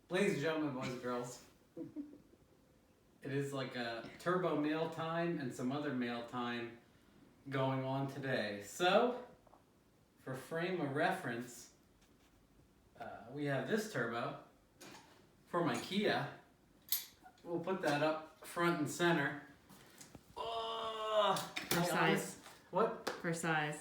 Ladies and gentlemen, boys and girls, it is like a turbo mail time and some other mail time going on today. So, for frame of reference, we have this turbo for my Kia. We'll put that up front and center. Oh, For size. What? For size.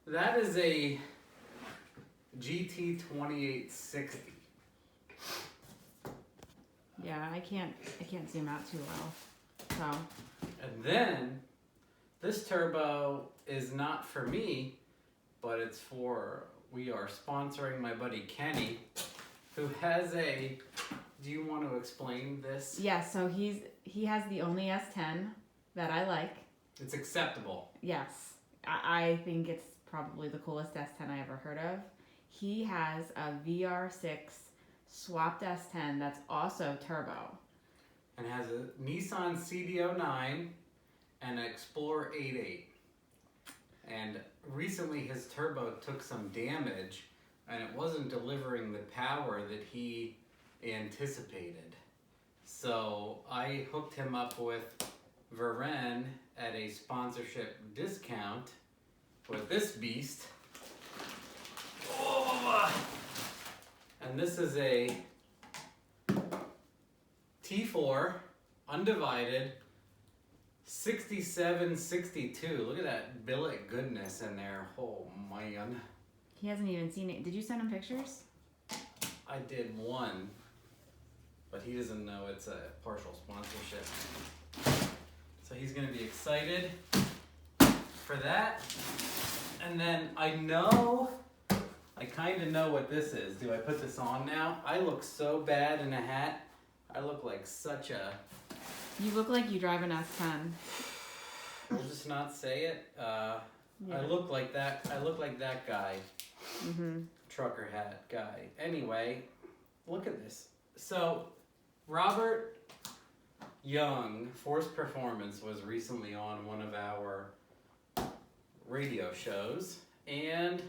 That is a GT 2860. Yeah, I can't zoom out too well. So. And then, this turbo is not for me, but it's for, we are sponsoring my buddy Kenny, who has a, do you want to explain this? Yeah, so he has the only S10 that I like. It's acceptable. Yes. I think it's probably the coolest S10 I ever heard of. He has a VR6 swapped S10 that's also turbo. And has a Nissan CD09 and an Explorer 8.8. And recently his turbo took some damage and it wasn't delivering the power that he anticipated. So I hooked him up with Varen at a sponsorship discount with this beast. Oh! And this is a T4 undivided 6762. Look at that billet goodness in there. Oh man. He hasn't even seen it. Did you send him pictures? I did one, but he doesn't know it's a partial sponsorship. So he's gonna be excited for that. And then I kind of know what this is. Do I put this on now? I look so bad in a hat. I look like such a... You look like you drive an S10. We'll just not say it. Yeah. I look like that. I look like that guy. Mm-hmm. Trucker hat guy. Anyway, look at this. So, Robert Young, Force Performance, was recently on one of our radio shows, and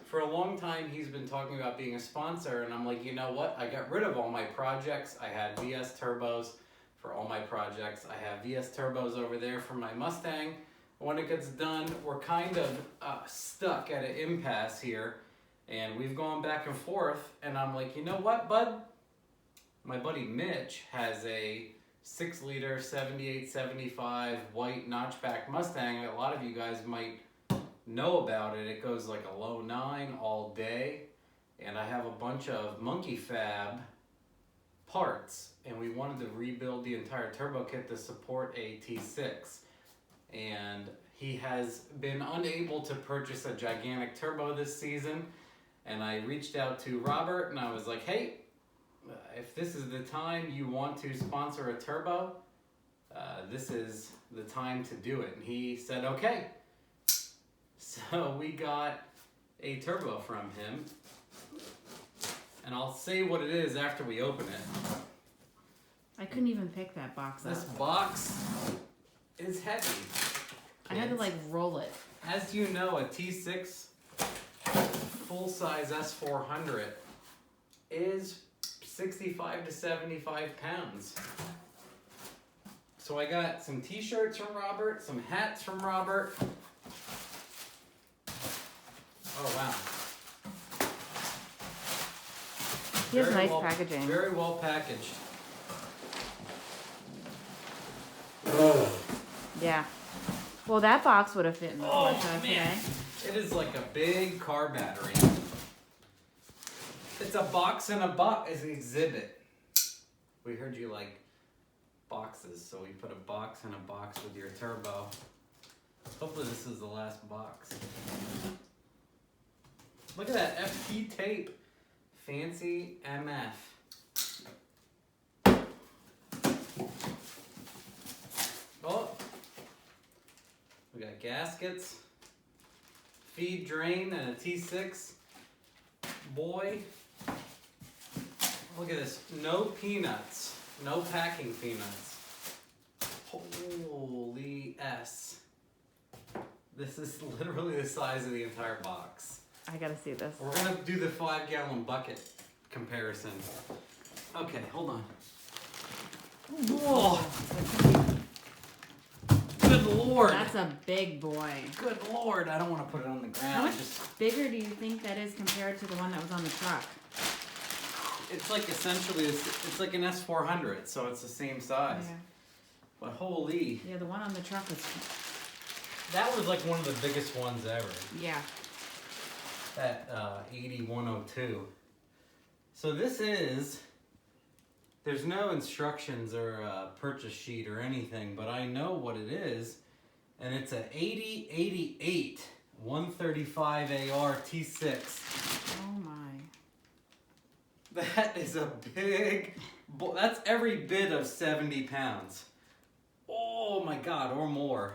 for a long time he's been talking about being a sponsor, and I'm like, you know what? I got rid of all my projects. I had VS turbos for all my projects. I have VS turbos over there for my Mustang. When it gets done, we're kind of stuck at an impasse here, and we've gone back and forth, and I'm like, you know what, bud? My buddy Mitch has a 6-liter 7875 white notchback Mustang. A lot of you guys might know about it. It goes like a low 9 all day, and I have a bunch of Monkey Fab parts, and we wanted to rebuild the entire turbo kit to support a T6, and he has been unable to purchase a gigantic turbo this season, and I reached out to Robert and I was like, hey, if this is the time you want to sponsor a turbo, this is the time to do it. And he said okay. So we got a turbo from him, and I'll say what it is after we open it. I couldn't even pick that box up. This box is heavy. I had to like roll it. As you know, a T6 full-size S400 is 65 to 75 pounds. So I got some t-shirts from Robert, some hats from Robert. Oh wow. He has nice packaging. Very well packaged. Yeah. Well, that box would have fit in the Oh Porsche man, today. it is like a big car battery. It's a box in a box. It's an exhibit. We heard you like boxes, so we put a box in a box with your turbo. Hopefully this is the last box. Look at that FP tape. Fancy MF. Oh, we got gaskets, feed drain, and a T6. Boy, look at this. No peanuts. No packing peanuts. Holy S. This is literally the size of the entire box. I gotta see this. We're gonna do the 5-gallon bucket comparison. Okay, hold on. Whoa. Good Lord. That's a big boy. Good Lord. I don't want to put it on the ground. How much bigger do you think that is compared to the one that was on the truck? It's like essentially, it's like an S400, so it's the same size. Yeah. But holy. Yeah, the one on the truck was. That was like one of the biggest ones ever. Yeah. That 8102. So this is, there's no instructions or purchase sheet or anything, but I know what it is, and it's a 8088 135 AR T6. Oh my. That is a big, that's every bit of 70 pounds. Oh my God, or more.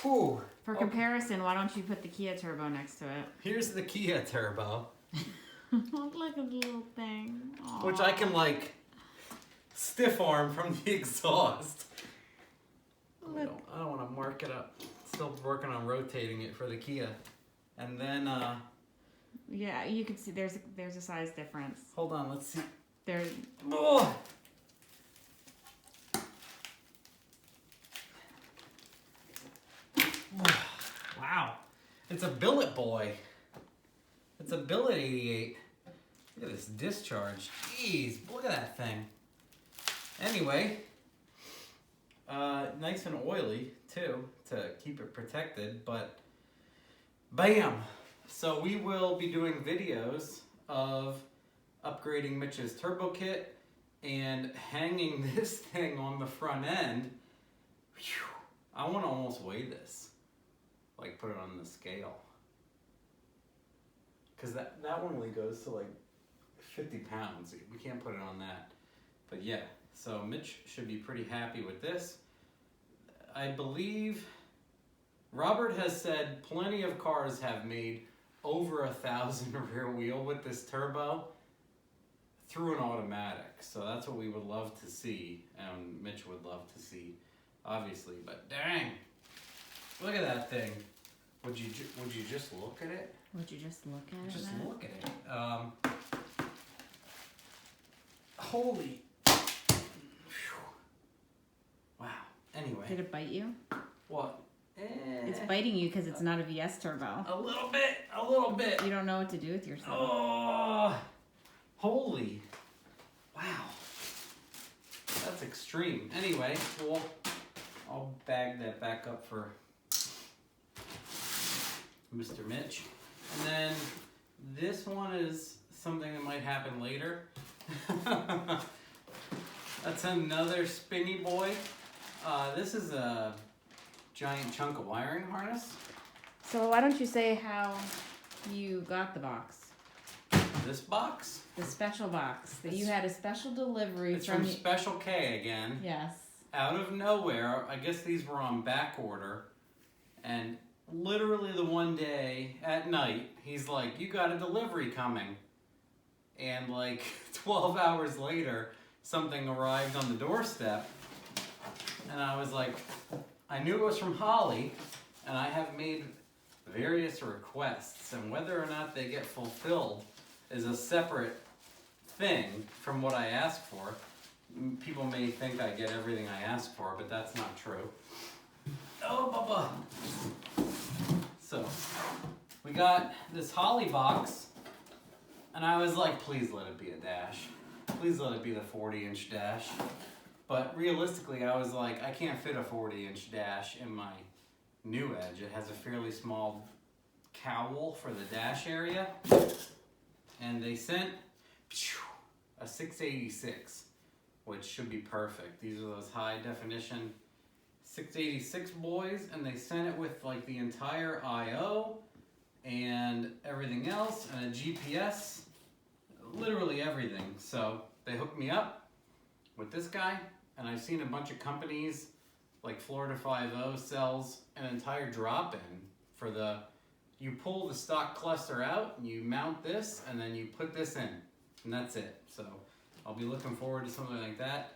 Whew. For comparison, why don't you put the Kia Turbo next to it? Here's the Kia Turbo. Look at the little thing. Aww. Which I can like stiff arm from the exhaust. I don't want to mark it up. Still working on rotating it for the Kia. And then yeah, you can see there's a size difference. hold on, let's see. There. Oh! Wow. It's a billet boy. It's a billet 88. Look at this discharge. Jeez, look at that thing. Anyway, nice and oily too to keep it protected, but bam! So we will be doing videos of upgrading Mitch's turbo kit and hanging this thing on the front end. Whew, I want to almost weigh this, like put it on the scale, because that one only goes to like 50 pounds. We can't put it on that. But yeah, so Mitch should be pretty happy with this. I believe Robert has said plenty of cars have made over 1,000 rear wheel with this turbo through an automatic. So that's what we would love to see, and Mitch would love to see, obviously. But dang, look at that thing. Would you just look at it? Would you just look at it? Just Matt? look at it. Holy. Whew. Wow. Anyway. Did it bite you? What? It's biting you because it's not a VS turbo. A little bit. A little bit. You don't know what to do with yourself. Oh. Holy. Wow. That's extreme. Anyway, well, I'll bag that back up for Mr. Mitch. And then this one is something that might happen later. That's another spinny boy. This is a giant chunk of wiring harness. So why don't you say how you got the box? This box? The special box. That you had a special delivery It's from Special K again. Yes. Out of nowhere, I guess these were on back order, and literally the one day at night, he's like, you got a delivery coming. And like 12 hours later, something arrived on the doorstep, and I was like, I knew it was from Holley, and I have made various requests, and whether or not they get fulfilled is a separate thing from what I asked for. People may think I get everything I ask for, but that's not true. Oh, Bubba! So, we got this Holley box, and I was like, please let it be a dash. Please let it be the 40-inch dash. But realistically, I was like, I can't fit a 40-inch dash in my new Edge. It has a fairly small cowl for the dash area. And they sent a 686, which should be perfect. These are those high definition 686 boys, and they sent it with like the entire I/O and everything else, and a GPS, literally everything. So they hooked me up with this guy, and I've seen a bunch of companies like Florida 5.0 sells an entire drop-in for the, you pull the stock cluster out, and you mount this, and then you put this in, and that's it. So I'll be looking forward to something like that.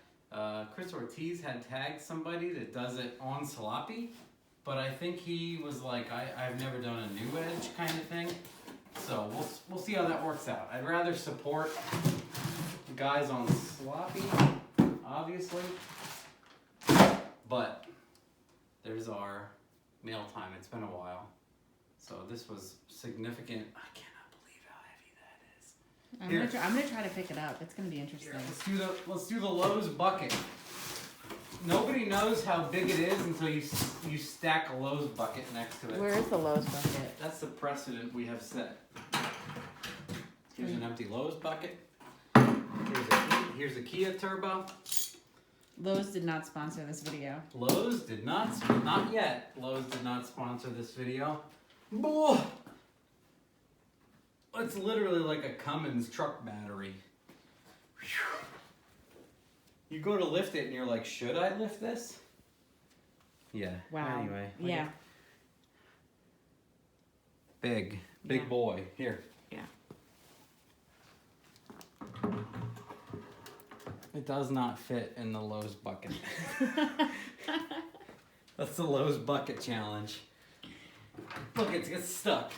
Chris Ortiz had tagged somebody that does it on sloppy, but I think he was like, I've never done a new Edge kind of thing. So we'll see how that works out. I'd rather support the guys on sloppy, obviously. But there's our mail time. It's been a while. So this was significant. I cannot believe how heavy that is. I'm gonna try to pick it up. It's gonna be interesting. Here, let's do the Lowe's bucket. Nobody knows how big it is until you stack a Lowe's bucket next to it. Where is the Lowe's bucket? That's the precedent we have set. Here's an empty Lowe's bucket. Here's a Kia Turbo. Lowe's did not sponsor this video. Lowe's did not yet. Lowe's did not sponsor this video. It's literally like a Cummins truck battery. You go to lift it and you're like, should I lift this? Yeah. Wow. Anyway. Yeah. Big Yeah. boy. Here. Yeah. It does not fit in the Lowe's bucket. That's the Lowe's bucket challenge. Look, it gets stuck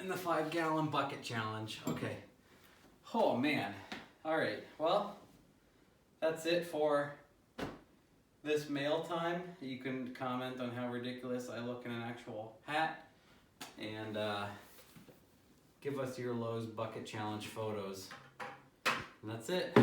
in the 5-gallon bucket challenge. Okay. Oh, man. All right. Well, that's it for this mail time. You can comment on how ridiculous I look in an actual hat. And give us your Lowe's bucket challenge photos. And that's it.